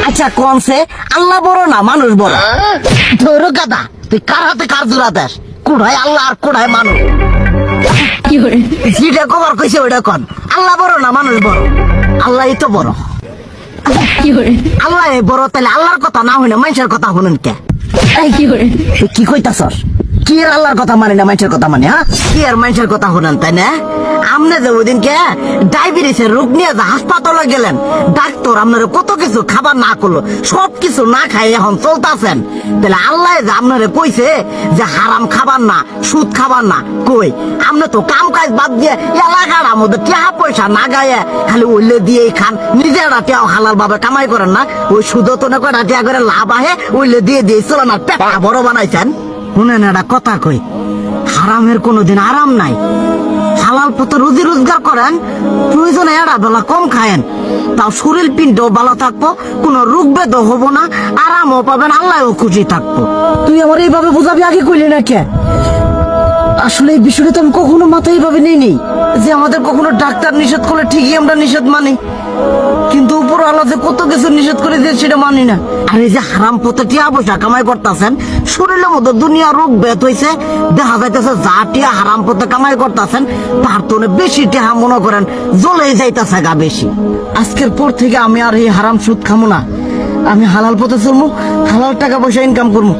আচ্ছা কোনছে আল্লাহ বড় না মানুষ বড়? ধরো গাদা, তুই কার হাতে কার জোড়া দেশ? কোড়ায় আল্লাহ আর কোড়ায় মানুষ। যেটা কবার কইছে ওইটা কন। আল্লাহ বড় না মানুষ বড়? আল্লাহই তো বড়। আল্লাহ বড়, তাহলে আল্লাহর কথা না হইনা মানুষের কথা শুনেন কে? তুই কি কইতাছস? কি আর আল্লাহর কথা মানে না মানুষের কথা মানে? হ্যাঁ, কি আর মানুষের কথা শুনেন তাই না? আমনে যে ওই দিনকে ডায়াবেটিসের রোগ নিয়ে যে হাসপাতালে গেলেন, ডাক্তার আপনার কত কিছু খাবার না করলো, সব কিছু না খাই এখন চলতেছেন। তাহলে আল্লাহ যে আপনারে কইছে যে হারাম খাবার না, সুদ খাবার না, কই আপনি তো কাম কাজ বাদ দিয়ে এলাকার মধ্যে টাকা পয়সা না গায়ে খালি ওইলে দিয়েই খান, নিজেরা টেও হালাল ভাবে কামাই করেন না, ওই সুদ তো না করে টাকা করে লাভ আহে ওইলে দিয়ে দিয়ে চলেন আর পেটা বড় বানাইছেন। শুনেন একটা কথা কই, হারামের কোনোদিন আরাম নাই। হালাল পথে রুজি রোজগার করেন, প্রয়োজনে এরা বেলা কম খায়েন, তাও শরীর পিণ্ডও ভালো থাকবো, কোনো রোগ বেদও হবো না, আরামও পাবেন, আল্লাহও খুশি থাকবো। তুই আমার এইভাবে বুঝাবি আগে কইলি না কে? আসলে এই বিষয়টা তো আমি কখনো মাথায় এইভাবে নেই যে আমাদের কখনো ডাক্তার নিষেধ করলে ঠিকই আমরা নিষেধ মানি, কিন্তু উপর আল্লাহ যে কত কিছু নিষেধ করে দিয়ে সেটা মানি না। আর এই যে হারাম পথে টিয়া পয়সা কামাই করতেছেন, শরীরের মধ্যে দুনিয়া রোগ বেত হয়েছে, দেখা যাইতেছে যা টিয়া হারাম পথে কামাই করতেছেন তার তো বেশি টিয়া মনে করেন জ্বলে যাইতেছে গা বেশি। আজকের পর থেকে আমি আর এই হারাম সুদ খামো না, আমি হালাল পথে চলবো, হালাল টাকা পয়সা ইনকাম করবো।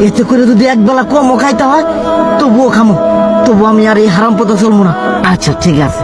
এতে করে যদি একবেলা কমও খাইতে হয় তবুও খামো, তবু আমি আর এই হারাম পথে চলবো না। আচ্ছা ঠিক আছে।